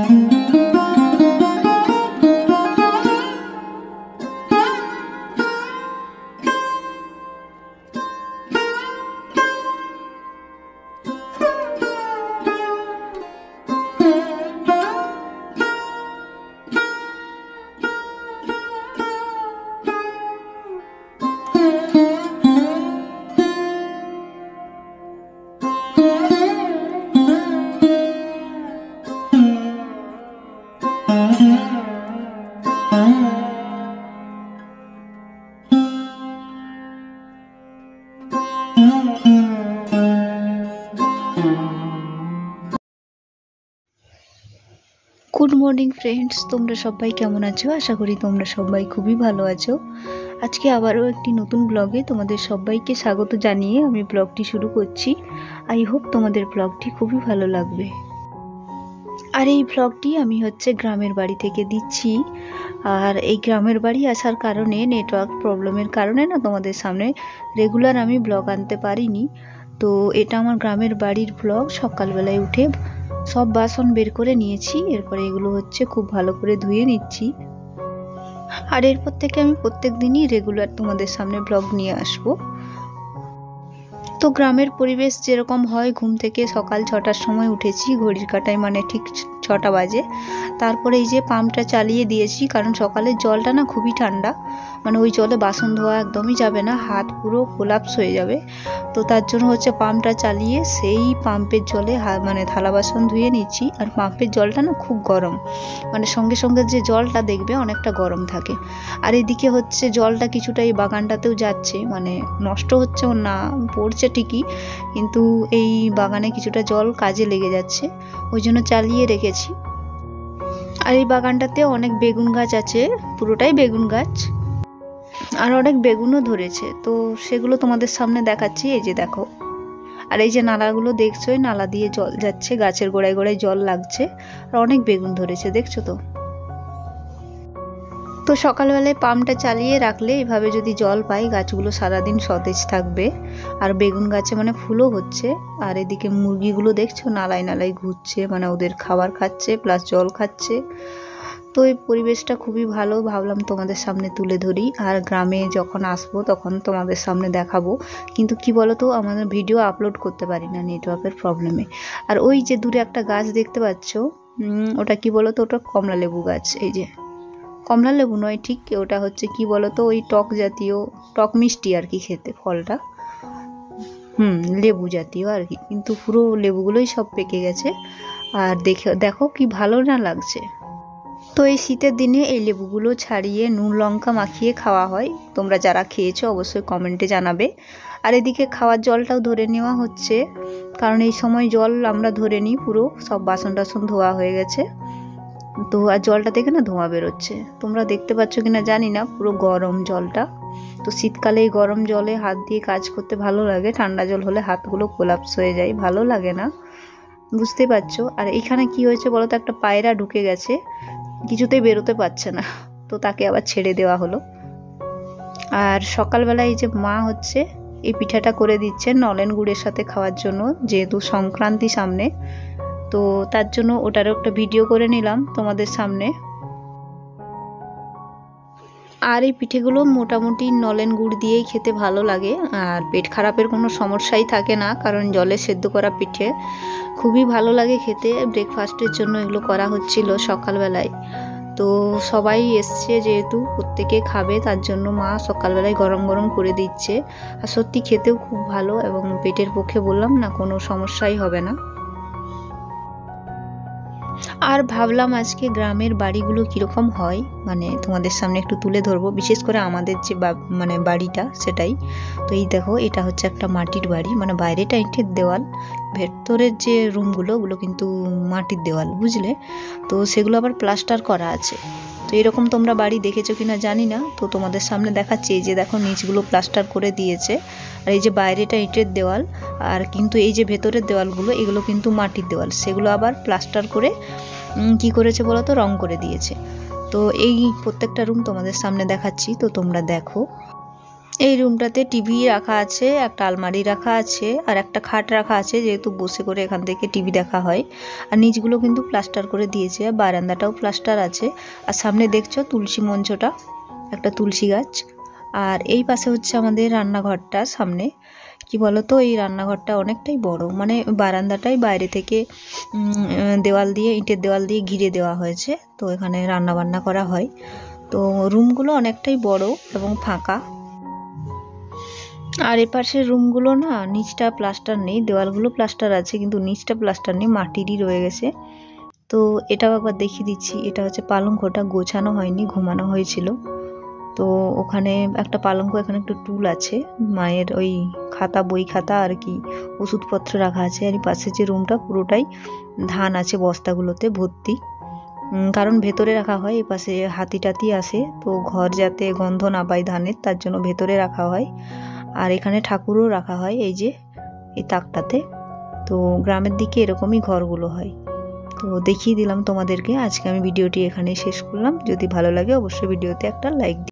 Good morning friends, তোমরা সবাই কেমন আছো? আশা করি তোমরা সবাই খুবই ভালো আছো। আজকে আবারও একটি নতুন ব্লগে তোমাদের সবাইকে স্বাগত জানিয়ে আমি ব্লগটি শুরু করছি। আই হোপ তোমাদের ব্লগটি খুবই ভালো লাগবে। আর এই ব্লগটি আমি গ্রামের বাড়ি থেকে দিচ্ছি। আর এই গ্রামের বাড়ি আসার কারণে নেটওয়ার্ক প্রবলেমের কারণে না তোমাদের সামনে রেগুলার আমি ব্লগ আনতে পারিনি। তো এটা আমার গ্রামের বাড়ির ব্লগ। সকালবেলায় উঠে সব বাসন বের করে নিয়েছি, এরপরে এগুলো খুব ভালো করে ধুয়ে নিচ্ছি। আর এরপর থেকে আমি প্রত্যেক দিনই রেগুলার তোমাদের সামনে ব্লগ নিয়ে আসবো। তো গ্রামের পরিবেশ যেরকম হয়, ঘুম থেকে সকাল 6টার সময় উঠেছি, ঘড়ির কাঁটায় মানে ঠিক 6টা বাজে। তারপরে এই যে পাম্পটা চালিয়ে দিয়েছি, কারণ সকালের জলটা না খুবই ঠান্ডা, মানে ওই জলে বাসন ধোয়া একদমই যাবে না, হাত পুরো কোলাপস হয়ে যাবে। তো তার জন্য পাম্পটা চালিয়ে সেই পাম্পের জলে মানে থালা বাসন ধুয়ে নিচ্ছি। আর পাম্পের জলটা না খুব গরম, মানে সঙ্গে সঙ্গে যে জলটা দেখবে অনেকটা গরম থাকে। আর এদিকে জলটা কিছুটা এই বাগানটাতেও যাচ্ছে, মানে নষ্ট হচ্ছে না, পড়ছে ঠিকই, কিন্তু এই বাগানে কিছুটা জল কাজে লেগে যাচ্ছে, ওই জন্য চালিয়ে রেখেছি। আর এই বাগানটাতে অনেক বেগুন গাছ আছে, পুরোটাই বেগুন গাছ, আর অনেক বেগুনও ধরেছে। তো সেগুলো তোমাদের সামনে দেখাচ্ছি। এই যে দেখো, আর এই যে নালাগুলো দেখছো, নালা দিয়ে জল যাচ্ছে, গাছের গোড়ায় গোড়ায় জল লাগছে, আর অনেক বেগুন ধরেছে, দেখছো তো। তো সকালবেলায় পাম্পটা চালিয়ে রাখলে এভাবে যদি জল পাই, গাছগুলো সারাদিন সতেজ থাকবে। আর বেগুন গাছে মানে ফুলও হচ্ছে। আর এদিকে মুরগিগুলো দেখছো নালায় নালায় ঘুরছে, মানে ওদের খাবার খাচ্ছে প্লাস জল খাচ্ছে। তো এই পরিবেশটা খুবই ভালো, ভাবলাম তোমাদের সামনে তুলে ধরি। আর গ্রামে যখন আসবো তখন তোমাদের সামনে দেখাবো, কিন্তু কি বলতো, আমাদের ভিডিও আপলোড করতে পারি না নেটওয়ার্কের প্রবলেমে। আর ওই যে দূরে একটা গাছ দেখতে পাচ্ছ, ওটা কি বলতো, ওটা কমলা লেবু গাছ। এই যে কমলা লেবু নয় ঠিক, ওটা কি বলতো, ওই টক জাতীয়, টক মিষ্টি আর কি খেতে ফলটা, লেবু জাতীয় আর কি, কিন্তু পুরো লেবুগুলোই সব পেকে গেছে। আর দেখো কি ভালো না লাগছে। তো এই শীতের দিনে এই লেবুগুলো ছাড়িয়ে নুন লঙ্কা মাখিয়ে খাওয়া হয়। তোমরা যারা খেয়েছো অবশ্যই কমেন্টে জানাবে। আর এদিকে খাওয়ার জলটাও ধরে নেওয়া হচ্ছে, কারণ এই সময় জল আমরা ধরে নিই, পুরো সব বাসন টাসন ধোয়া হয়ে গেছে। তো আর জলটা দেখে না ধোঁয়া বেরোচ্ছে, তোমরা দেখতে পাচ্ছ কিনা জানি না, পুরো গরম জলটা। তো শীতকালে এই গরম জলে হাত দিয়ে কাজ করতে ভালো লাগে, ঠান্ডা জল হলে হাতগুলো কোলাপস হয়ে যায়, ভালো লাগে না, বুঝতে পারছো। আর এখানে কি হয়েছে বলো তো, একটা পায়রা ঢুকে গেছে, কিছুতেই বেরোতে পারছে না, তো তাকে আবার ছেড়ে দেওয়া হলো। আর সকালবেলায় এই যে মা এই পিঠাটা করে দিচ্ছে নলেন গুড়ের সাথে খাওয়ার জন্য, যেহেতু সংক্রান্তি সামনে, তো তার জন্য ওটারও একটা ভিডিও করে নিলাম তোমাদের সামনে। আর এই পিঠেগুলো মোটামুটি নলেন গুড় দিয়েই খেতে ভালো লাগে, আর পেট খারাপের কোনো সমস্যাই থাকে না, কারণ জলে সেদ্ধ করা পিঠে খুবই ভালো লাগে খেতে। ব্রেকফাস্টের জন্য এগুলো করা হচ্ছিল সকালবেলায়। তো সবাই এসছে যেহেতু, প্রত্যেকে খাবে, তার জন্য মা সকালবেলায় গরম গরম করে দিচ্ছে। আর সত্যি খেতেও খুব ভালো, এবং পেটের পক্ষে বললাম না, কোনো সমস্যাই হবে না। আর ভাবলাম আজকে গ্রামের বাড়িগুলো কীরকম হয়, মানে তোমাদের সামনে একটু তুলে ধরবো, বিশেষ করে আমাদের যে মানে বাড়িটা সেটাই। তো এই দেখো, এটা একটা মাটির বাড়ি, মানে বাইরেটা ইটের দেওয়াল, ভেতরের যে রুমগুলো ওগুলো কিন্তু মাটির দেওয়াল, বুঝলে। তো সেগুলো আবার প্লাস্টার করা আছে। তো এরকম তোমরা বাড়ি দেখেছো কিনা জানি না, তো তোমাদের সামনে দেখাচ্ছি। এই যে দেখো, নিচগুলো প্লাস্টার করে দিয়েছে, আর এই যে বাইরেটা ইটের দেওয়াল, আর কিন্তু এই যে ভেতরের দেওয়ালগুলো এগুলো কিন্তু মাটির দেওয়াল, সেগুলো আবার প্লাস্টার করে কি করেছে বলো তো, রং করে দিয়েছে। তো এই প্রত্যেকটা রুম তোমাদের সামনে দেখাচ্ছি, তো তোমরা দেখো। এই রুমটাতে টিভি রাখা আছে, একটা আলমারি রাখা আছে আর একটা খাট রাখা আছে, যেহেতু বসে করে এখান থেকে টিভি দেখা হয়। আর নিচগুলো কিন্তু প্লাস্টার করে দিয়েছে, বারান্দাটাও প্লাস্টার আছে। আর সামনে দেখছো তুলসী মঞ্চটা, একটা তুলসী গাছ। আর এই পাশে হচ্ছে আমাদের রান্নাঘরটা। সামনে কি বলতো, এই রান্নাঘরটা অনেকটাই বড়, মানে বারান্দাটাই বাইরে থেকে দেওয়াল দিয়ে, ইটের দেওয়াল দিয়ে ঘিরে দেওয়া হয়েছে। তো এখানে রান্না বান্না করা হয়। তো রুমগুলো অনেকটাই বড় এবং ফাঁকা। আর এপাশের রুমগুলো না, নিচটা প্লাস্টার নেই, দেওয়ালগুলো প্লাস্টার আছে কিন্তু নিচটা প্লাস্টার নেই, মাটিরই রয়ে গেছে। তো এটাও একবার দেখিয়ে দিচ্ছি। এটা হচ্ছে পালঙ্কটা, গোছানো হয়নি, ঘুমানো হয়েছিল। তো ওখানে একটা পালঙ্ক, এখানে একটা টুল আছে, মায়ের ওই খাতা, বই খাতা আর কি ওষুধপত্র রাখা আছে। আর পাশে যে রুমটা পুরোটাই ধান আছে বস্তাগুলোতে ভর্তি, কারণ ভেতরে রাখা হয়। এপাশে হাতি টাতি আসে, তো ঘর যাতে গন্ধ না পায় ধানের, তার জন্য ভেতরে রাখা হয়। আর এখানে ঠাকুরও রাখা হয়, এই যে এই তাকটাতে। তো গ্রামের দিকে এরকমই ঘরগুলো হয়। তো দেখিয়ে দিলাম তোমাদেরকে। আজকে আমি ভিডিওটি এখানেই শেষ করলাম। যদি ভালো লাগে অবশ্যই ভিডিওতে একটা লাইক দিও।